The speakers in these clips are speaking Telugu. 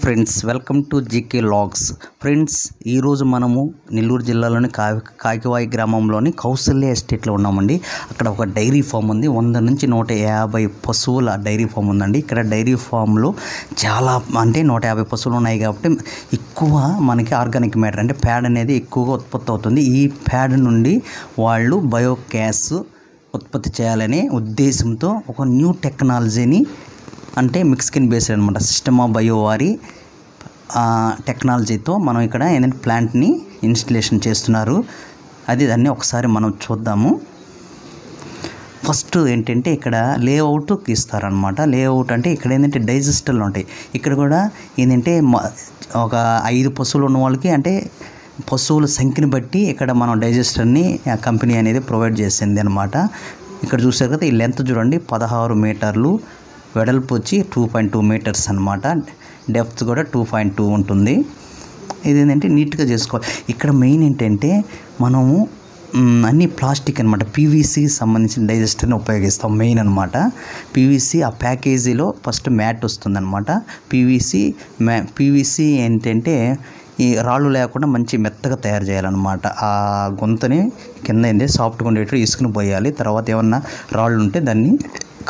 Friends, welcome to GK logs. Friends, ఈరోజు మనము నెల్లూరు జిల్లాలోని కాకివాయి గ్రామంలోని కౌసల్య ఎస్టేట్లో ఉన్నామండి. అక్కడ ఒక డైరీ ఫామ్ ఉంది. 100 నుంచి 150 పశువుల డైరీ ఫామ్ ఉందండి. ఇక్కడ డైరీ ఫామ్లో చాలా 150 పశువులు ఉన్నాయి కాబట్టి ఎక్కువ మనకి ఆర్గానిక్ మ్యాటర్ అంటే ప్యాడ్ అనేది ఎక్కువగా ఉత్పత్తి అవుతుంది. ఈ ప్యాడ్ నుండి వాళ్ళు బయోగ్యాస్ ఉత్పత్తి చేయాలనే ఉద్దేశంతో ఒక న్యూ టెక్నాలజీని అంటే మిక్స్కిన్ బేస్డ్ అనమాట సిస్టమ్ ఆఫ్ బయో వారి టెక్నాలజీతో మనం ఇక్కడ ఏంటంటే ప్లాంట్ని ఇన్స్టలేషన్ చేస్తున్నారు. దాన్ని ఒకసారి మనం చూద్దాము. ఫస్ట్ ఏంటంటే ఇక్కడ లేఅవుట్ ఇస్తారనమాట. లేఅవుట్ అంటే ఇక్కడ ఏంటంటే డైజెస్టర్లు ఉంటాయి. ఇక్కడ కూడా ఏంటంటే ఒక 5 పశువులు ఉన్న వాళ్ళకి అంటే పశువుల సంఖ్యని బట్టి ఇక్కడ మనం డైజెస్టర్ని కంపెనీ అనేది ప్రొవైడ్ చేసింది అనమాట. ఇక్కడ చూసారు కదా, ఈ లెంత్ చూడండి 16 మీటర్లు, వెడల్పు వచ్చి 2.2 మీటర్స్ అనమాట. డెప్త్ కూడా 2.2 ఉంటుంది. ఇది ఏంటంటే నీట్గా చేసుకోవాలి. ఇక్కడ మెయిన్ ఏంటంటే మనము అన్ని ప్లాస్టిక్ అనమాట, పీవీసీ సంబంధించిన డైజెస్టర్ని ఉపయోగిస్తాం మెయిన్ అనమాట. పీవీసీ ఆ ప్యాకేజీలో ఫస్ట్ మ్యాట్ వస్తుందన్నమాట. పీవీసీ ఏంటంటే ఈ రాళ్ళు లేకుండా మంచి మెత్తగా తయారు చేయాలన్నమాట. ఆ గొంతుని కింద ఏంటి సాఫ్ట్గా ఉండేటట్టు ఇసుకను పోయాలి. తర్వాత ఏమన్నా రాళ్ళు ఉంటే దాన్ని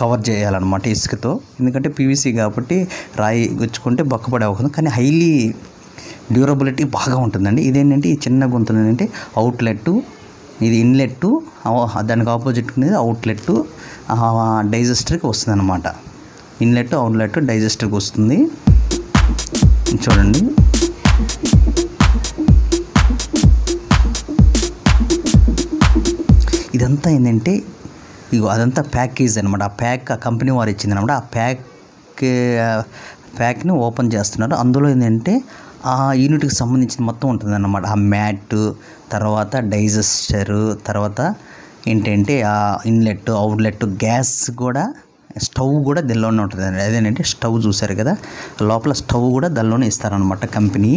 కవర్ చేయాలన్నమాట ఇసుకతో. ఎందుకంటే పీవీసీ కాబట్టి రాయి గుచ్చుకుంటే బొక్కపడే అవుతుంది, కానీ హైలీ డ్యూరబిలిటీ బాగా ఉంటుందండి. ఇదేంటంటే ఈ చిన్న గుంతలు ఏంటంటే అవుట్లెట్, ఇది ఇన్లెట్, దానికి ఆపోజిట్ అనేది అవుట్లెట్ డైజెస్టర్కి వస్తుంది అనమాట. ఇన్లెట్ అవుట్లెట్ డైజెస్టర్కి వస్తుంది. చూడండి, ఇదంతా ఏంటంటే ఇగో అదంతా ప్యాకేజ్ అనమాట. ఆ కంపెనీ వారు ఇచ్చింది అనమాట. ఆ ప్యాక్ని ఓపెన్ చేస్తున్నారు. అందులో ఏంటంటే ఆ యూనిట్కి సంబంధించిన మొత్తం ఉంటుంది అన్నమాట. ఆ మ్యాట్, తర్వాత డైజెస్టర్, తర్వాత ఏంటంటే ఆ ఇన్లెట్ అవుట్లెట్, గ్యాస్ కూడా, స్టవ్ కూడా దీనిలోనే ఉంటుంది. అదేంటంటే స్టవ్ చూసారు కదా, లోపల స్టవ్ కూడా దానిలోనే ఇస్తారనమాట కంపెనీ.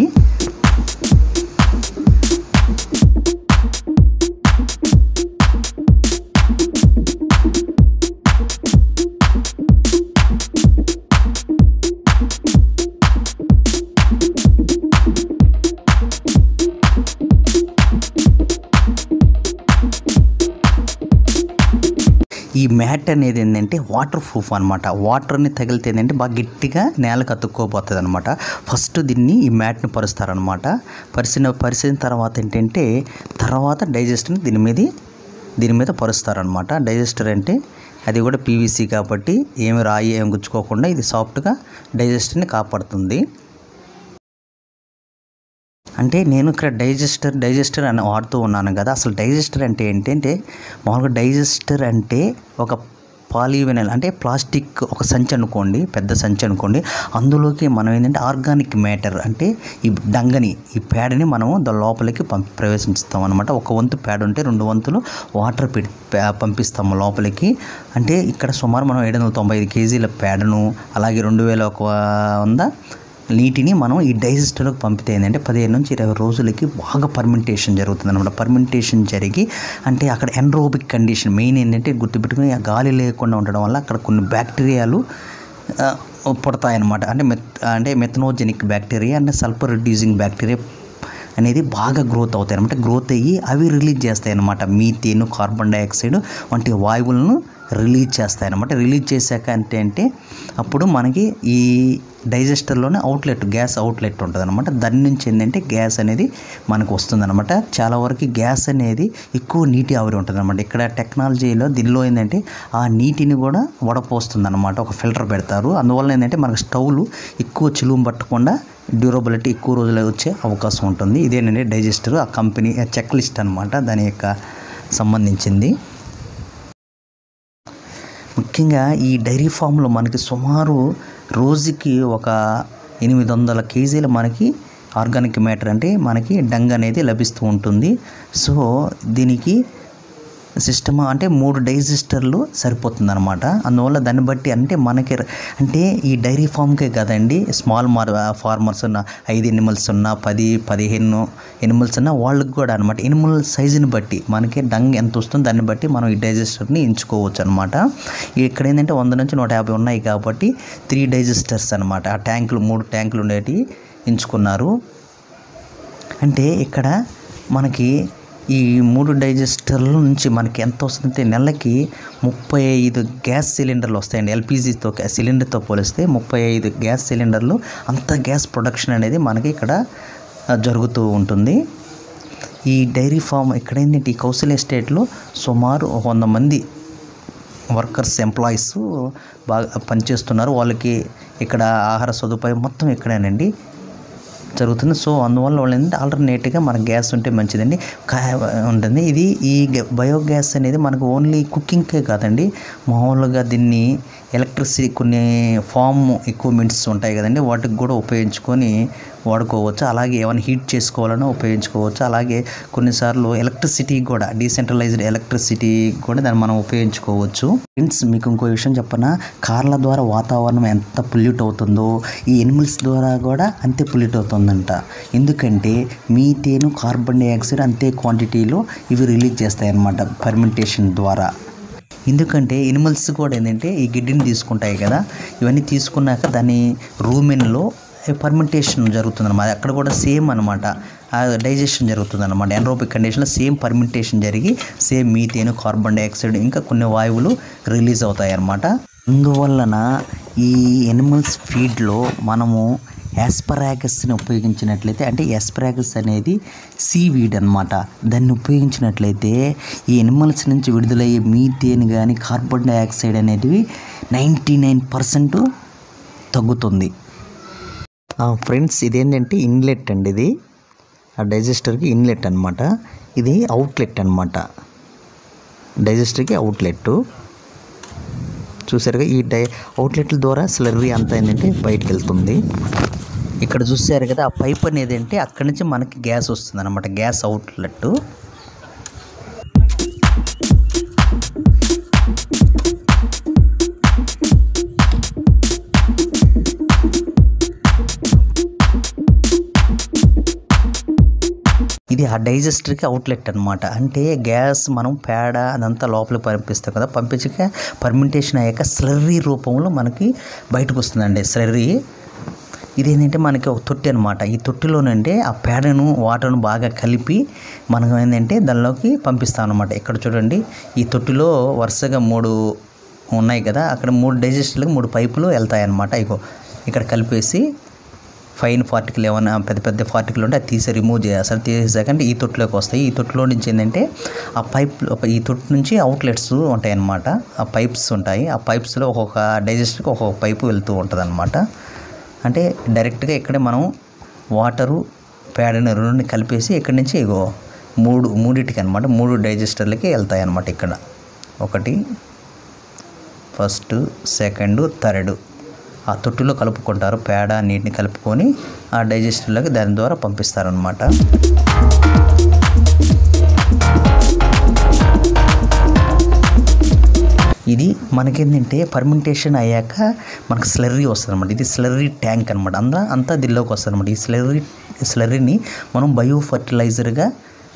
ఈ మ్యాట్ అనేది ఏంటంటే వాటర్ ప్రూఫ్ అనమాట. వాటర్ని తగిలితే ఏంటంటే బాగా గట్టిగా నేలకు అతుక్కోపోతుంది అనమాట. ఫస్ట్ ఈ మ్యాట్ని పరుస్తారనమాట. పరిచిన తర్వాత ఏంటంటే తర్వాత డైజెస్టర్ని దీని మీద పరుస్తారనమాట. డైజెస్టర్ అంటే అది కూడా పీవీసీ కాబట్టి రాయి ఏమి గుచ్చుకోకుండా ఇది సాఫ్ట్గా డైజెస్టర్ని కాపాడుతుంది. అంటే నేను ఇక్కడ డైజెస్టర్ అని వాడుతూ ఉన్నాను కదా. అసలు డైజెస్టర్ అంటే ఏంటంటే మామూలుగా డైజెస్టర్ అంటే ఒక పాలీవినైల్ అంటే ప్లాస్టిక్ ఒక సంచి అనుకోండి, పెద్ద సంచి అనుకోండి. అందులోకి మనం ఏంటంటే ఆర్గానిక్ మ్యాటర్ అంటే ఈ ప్యాడ్ని మనము దాని లోపలికి ప్రవేశిస్తాం అనమాట. ఒక వంతు ప్యాడ్ ఉంటే 2 వంతులు వాటర్ పంపిస్తాము లోపలికి. అంటే ఇక్కడ సుమారు మనం 795 కేజీల ప్యాడ్ను అలాగే 2100 నీటిని మనం ఈ డైజెస్టర్లోకి పంపితే ఏంటంటే 15 నుంచి 20 రోజులకి బాగా పర్మెంటేషన్ జరుగుతుంది అనమాట. పర్మెంటేషన్ జరిగి అంటే అక్కడ ఎన్రోబిక్ కండిషన్ మెయిన్ ఏంటంటే గుర్తుపెట్టుకుని గాలి లేకుండా ఉండడం వల్ల అక్కడ కొన్ని బ్యాక్టీరియాలు పుడతాయన్నమాట. అంటే మెథనోజెనిక్ బ్యాక్టీరియా అంటే సల్ఫర్ రిడ్యూసింగ్ బ్యాక్టీరియా అనేది బాగా గ్రోత్ అవుతాయి అనమాట. గ్రోత్ అయ్యి అవి రిలీజ్ చేస్తాయి అన్నమాట. మీథేన్, కార్బన్ డైఆక్సైడ్ వంటి వాయువులను రిలీజ్ చేస్తాయన్నమాట. రిలీజ్ చేశాక అంటే అప్పుడు మనకి ఈ డైజెస్టర్లోనే గ్యాస్ అవుట్లెట్ ఉంటుంది అనమాట. దాని నుంచి ఏంటంటే గ్యాస్ అనేది మనకు వస్తుంది అనమాట. చాలా వరకు గ్యాస్ అనేది ఎక్కువ నీటి ఆవిరి ఉంటుంది అనమాట. ఇక్కడ టెక్నాలజీలో దీనిలో ఏంటంటే ఆ నీటిని కూడా వడపోస్తుంది అనమాట. ఒక ఫిల్టర్ పెడతారు. అందువల్ల ఏంటంటే మనకు స్టవ్లు ఎక్కువ చిలుము పట్టకుండా డ్యూరబిలిటీ ఎక్కువ రోజులు వచ్చే అవకాశం ఉంటుంది. ఇదేనండి డైజెస్టర్, ఆ కంపెనీ చెక్ లిస్ట్ అనమాట దాని యొక్క సంబంధించింది. ముఖ్యంగా ఈ డైరీ ఫామ్లో మనకి సుమారు రోజుకి ఒక 800 కేజీల మనకి ఆర్గానిక్ మ్యాటర్ అంటే మనకి డంగ్ అనేది లభిస్తూ ఉంటుంది. సో దీనికి సిస్టమ్ అంటే 3 డైజెస్టర్లు సరిపోతుందన్నమాట. అందువల్ల దాన్ని బట్టి అంటే మనకి అంటే ఈ డైరీ ఫామ్కే కదండి, స్మాల్ ఫార్మర్స్ ఉన్న 5 ఎనిమల్స్ ఉన్న 10, 15 ఎనిమల్స్ ఉన్న వాళ్ళకి కూడా అనమాట. ఎనిమల్ సైజుని బట్టి మనకి డంగ్ ఎంత వస్తుందో దాన్ని బట్టి మనం ఈ డైజెస్టర్ని ఎంచుకోవచ్చు అనమాట. ఇక్కడ ఏంటంటే 100 నుంచి 150 ఉన్నాయి కాబట్టి 3 డైజెస్టర్స్ అనమాట. ఆ ట్యాంకులు 3 ట్యాంకులు ఉండేవి ఎంచుకున్నారు. అంటే ఇక్కడ మనకి ఈ 3 డైజెస్టర్ల నుంచి మనకి ఎంత వస్తుందంటే నెలకి 35 గ్యాస్ సిలిండర్లు వస్తాయండి. ఎల్పిజితో సిలిండర్తో పోలిస్తే 35 గ్యాస్ సిలిండర్లు, అంత గ్యాస్ ప్రొడక్షన్ అనేది మనకి ఇక్కడ జరుగుతూ ఉంటుంది. ఈ డైరీ ఫామ్ ఇక్కడ ఏంటంటే ఈ కౌశల్ ఎస్టేట్లో సుమారు 100 మంది వర్కర్స్, ఎంప్లాయీస్ బాగా పనిచేస్తున్నారు. వాళ్ళకి ఇక్కడ ఆహార సదుపాయం మొత్తం ఇక్కడేనండి జరుగుతుంది. సో అందువల్ల వాళ్ళు ఏంటంటే ఆల్టర్నేట్గా మనకు గ్యాస్ ఉంటే మంచిదండి ఉంటుంది. ఇది ఈ బయోగ్యాస్ అనేది మనకు ఓన్లీ కుకింగ్కే కాదండి, మామూలుగా దీన్ని ఎలక్ట్రిసిటీ కొన్ని ఫామ్ ఎక్విప్మెంట్స్ ఉంటాయి కదండి, వాటికి కూడా ఉపయోగించుకొని వాడుకోవచ్చు. అలాగే ఏమైనా హీట్ చేసుకోవాలన్నా ఉపయోగించుకోవచ్చు. అలాగే కొన్నిసార్లు ఎలక్ట్రిసిటీ కూడా, డీసెంట్రలైజ్డ్ ఎలక్ట్రిసిటీ కూడా దాన్ని మనం ఉపయోగించుకోవచ్చు. ఫ్రెండ్స్, మీకు ఇంకో విషయం చెప్పనా, కార్ల ద్వారా వాతావరణం ఎంత పొల్యూట్ అవుతుందో ఈ ఎనిమల్స్ ద్వారా కూడా అంతే పొల్యూట్ అవుతుందంట. ఎందుకంటే మీథేన్, కార్బన్ డైఆక్సైడ్ అంతే క్వాంటిటీలో ఇవి రిలీజ్ చేస్తాయి అన్నమాట ఫర్మెంటేషన్ ద్వారా. ఎందుకంటే ఎనిమల్స్ కూడా ఏంటంటే ఈ గిడ్డిని తీసుకుంటాయి కదా, ఇవన్నీ తీసుకున్నాక దాని రూమెన్లో ఫర్మెంటేషన్ జరుగుతుందన్నమాట. అక్కడ కూడా సేమ్ అనమాట డైజెషన్ జరుగుతుందన్నమాట. ఎన్రోపిక్ కండిషన్లో సేమ్ ఫర్మెంటేషన్ జరిగి సేమ్ మీథేన్, కార్బన్ డైఆక్సైడ్ ఇంకా కొన్ని వాయువులు రిలీజ్ అవుతాయి అన్నమాట. అందువలన ఈ ఎనిమల్స్ ఫీడ్లో మనము యాస్పరాగస్ని ఉపయోగించినట్లయితే, అంటే యాస్పరాగస్ అనేది సీవీడ్ అనమాట, దాన్ని ఉపయోగించినట్లయితే ఈ ఎనిమల్స్ నుంచి విడుదలయ్యే మీథేన్ కానీ కార్బన్ డైఆక్సైడ్ అనేటివి 99% తగ్గుతుంది. ఫ్రెండ్స్, ఇదేంటంటే ఇన్లెట్ అండి, ఇది ఆ డైజెస్టర్కి ఇన్లెట్ అనమాట, ఇది అవుట్లెట్ అనమాట, డైజెస్టర్కి అవుట్లెట్. చూసారుగా, ఈ అవుట్లెట్ల ద్వారా స్లర్రీ అంతా ఏంటంటే బయటకు వెళ్తుంది. ఇక్కడ చూసారు కదా, ఆ పైప్ అనేది అంటే అక్కడి నుంచి మనకి గ్యాస్ వస్తుంది అనమాట, గ్యాస్ అవుట్లెట్. ఇది ఆ డైజెస్టర్కి అవుట్లెట్ అనమాట. అంటే గ్యాస్ మనం పేడ అదంతా లోపలికి పంపిస్తాం కదా, పంపించాక ఫర్మెంటేషన్ అయ్యాక స్లర్రీ రూపంలో మనకి బయటకు వస్తుందండి స్లర్రీ. ఇదేంటంటే మనకి ఒక తొట్టి అనమాట. ఈ తొట్టిలోనంటే ఆ పేడను వాటర్ను బాగా కలిపి మనం ఏంటంటే దానిలోకి పంపిస్తాం అనమాట. ఇక్కడ చూడండి, ఈ తొట్టిలో వరుసగా 3 ఉన్నాయి కదా, అక్కడ 3 డైజెస్టర్లకు 3 పైపులు వెళ్తాయి అన్నమాట. ఇగో ఇక్కడ కలిపేసి ఫైన్ పార్టికల్ ఏమైనా పెద్ద పార్టికల్ ఉంటే అది తీసి రిమూవ్ చేయాలి. తీసేసాకంటే ఈ తొట్టులోకి వస్తాయి. ఈ తొట్టులో నుంచి ఏంటంటే ఆ పైప్, ఈ తొట్టు నుంచి అవుట్లెట్స్ ఉంటాయి అన్నమాట, ఆ పైప్స్ ఉంటాయి. ఆ పైప్స్లో ఒక్కొక్క డైజెస్టర్కి ఒక్కొక్క పైపు వెళ్తూ ఉంటుంది అనమాట. అంటే డైరెక్ట్గా ఇక్కడే మనం వాటరు పేడని రెండుని కలిపేసి ఇక్కడి నుంచి ఇగో మూడింటికి అనమాట 3 డైజెస్టర్లకి వెళ్తాయి అన్నమాట. ఇక్కడ 1, ఫస్ట్, సెకండ్, థర్డ్ ఆ తొట్టులో కలుపుకుంటారు. పేడ నీటిని కలుపుకొని ఆ డైజెస్టర్లోకి దాని ద్వారా పంపిస్తారనమాట. ఇది మనకేంటంటే ఫర్మెంటేషన్ అయ్యాక మనకు స్లర్రీ వస్తుంది అనమాట. ఇది స్లర్రీ ట్యాంక్ అనమాట. అంతా దీనిలోకి వస్తుంది అనమాట. ఈ స్లర్రీని మనం బయో ఫర్టిలైజర్గా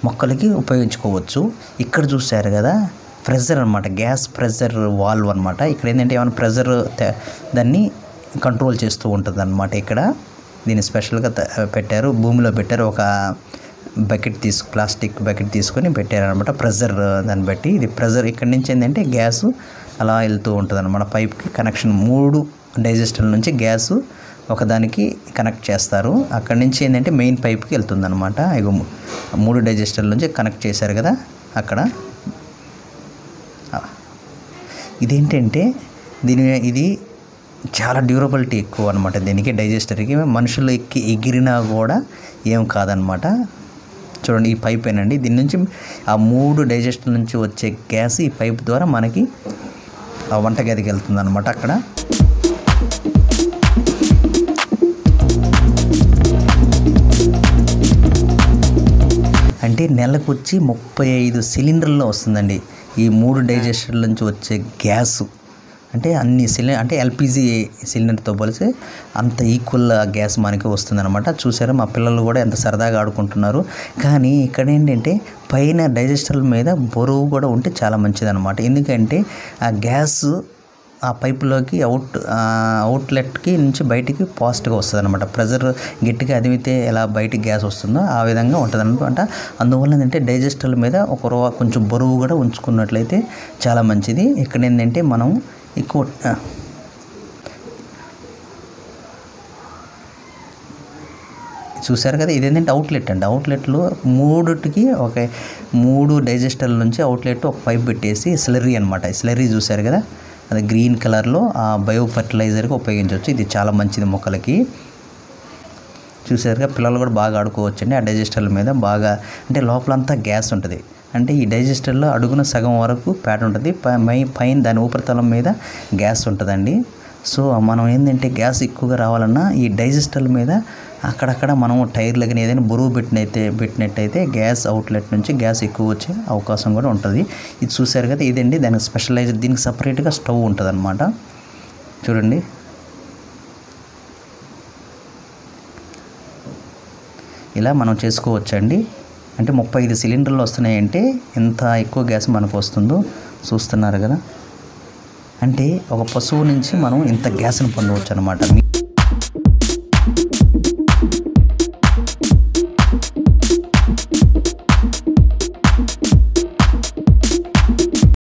మొక్కలకి ఉపయోగించుకోవచ్చు. ఇక్కడ చూసారు కదా, ప్రెజర్ అనమాట, గ్యాస్ ప్రెజర్ వాల్వ్ అనమాట. ఇక్కడ ఏంటంటే ఏమైనా ప్రెజర్ దాన్ని కంట్రోల్ చేస్తూ ఉంటుంది అనమాట. ఇక్కడ దీన్ని స్పెషల్గా పెట్టారు, భూమిలో పెట్టారు. ఒక ప్లాస్టిక్ బకెట్ తీసుకొని పెట్టారనమాట, ప్రెజర్ దాన్ని బట్టి. ఇది ప్రెజర్ ఇక్కడ నుంచి ఏంటంటే గ్యాసు అలా వెళ్తూ ఉంటుంది అనమాట. పైప్కి కనెక్షన్ 3 డైజెస్టర్ల నుంచి గ్యాసు ఒకదానికి కనెక్ట్ చేస్తారు. అక్కడి నుంచి ఏంటంటే మెయిన్ పైప్కి వెళ్తుంది అనమాట. ఇగో 3 డైజెస్టర్ల నుంచి కనెక్ట్ చేశారు కదా అక్కడ. ఇదేంటంటే ఇది చాలా డ్యూరబిలిటీ ఎక్కువ అనమాట దీనికి, డైజెస్టర్కి. మనుషులు ఎగిరినా కూడా ఏం కాదనమాట. చూడండి, ఈ పైప్ ఏనండి, దీని నుంచి ఆ 3 డైజెస్టర్ నుంచి వచ్చే గ్యాస్ ఈ పైప్ ద్వారా మనకి ఆ వంటగదికి వెళ్తుంది అనమాట. అక్కడ అంటే నెలకు వచ్చి 35 సిలిండర్లో వస్తుందండి ఈ 3 డైజెస్టర్ల నుంచి వచ్చే గ్యాస్ అంటే అన్ని అంటే ఎల్పిజి సిలిండర్తో పోలిసి అంత ఈక్వల్ గ్యాస్ మనకి వస్తుందన్నమాట. చూసారా మా పిల్లలు కూడా ఎంత సరదాగా ఆడుకుంటున్నారు. కానీ ఇక్కడ ఏంటంటే పైన డైజెస్టర్ల మీద బరువు కూడా ఉంటే చాలా మంచిదన్నమాట. ఎందుకంటే ఆ గ్యాస్ ఆ పైపులోకి అవుట్లెట్కి నుంచి బయటికి పాజిటివ్గా వస్తుంది అనమాట. ప్రెజర్ గట్టిగా అదిమితే ఎలా బయటికి గ్యాస్ వస్తుందో ఆ విధంగా ఉంటుంది అనమాట. అందువల్ల ఏంటంటే డైజెస్టర్ల మీద కొంచెం బరువు కూడా ఉంచుకున్నట్లయితే చాలా మంచిది. ఇక్కడ ఏంటంటే మనం ఎక్కువ చూసారు కదా, ఇదేంటంటే అవుట్లెట్ అండి. అవుట్లెట్లో 3 డైజెస్టర్ల నుంచి అవుట్లెట్ ఒక పైప్ పెట్టేసి స్లరీ అనమాట. స్లరీ చూసారు కదా, అది గ్రీన్ కలర్లో ఆ బయో ఫర్టిలైజర్గా ఉపయోగించవచ్చు. ఇది చాలా మంచిది మొక్కలకి. చూసారుగా పిల్లలు కూడా బాగా ఆడుకోవచ్చండి. ఆ డైజెస్టర్ల మీద బాగా అంటే లోపలంతా గ్యాస్ ఉంటుంది. అంటే ఈ డైజెస్టర్లో అడుగున సగం వరకు ప్యాడ్ ఉంటుంది, పైన దాని ఉపరితలం మీద గ్యాస్ ఉంటుందండి. సో మనం ఏంటంటే గ్యాస్ ఎక్కువగా రావాలన్నా ఈ డైజెస్టర్ల మీద అక్కడక్కడ మనం టైర్లు కానీ ఏదైనా బరువు పెట్టినట్టయితే గ్యాస్ అవుట్లెట్ నుంచి గ్యాస్ ఎక్కువ వచ్చే అవకాశం కూడా ఉంటుంది. ఇది చూసారు కదా, ఇదండి దానికి స్పెషలైజ్డ్, దీనికి సపరేట్గా స్టవ్ ఉంటుంది అనమాట. చూడండి, ఇలా మనం చేసుకోవచ్చండి. అంటే 35 సిలిండర్లు వస్తున్నాయంటే ఎంత ఎక్కువ గ్యాస్ మనకు వస్తుందో చూస్తున్నారు కదా. అంటే ఒక పశువు నుంచి మనం ఇంత గ్యాస్ని పొందవచ్చు అనమాట.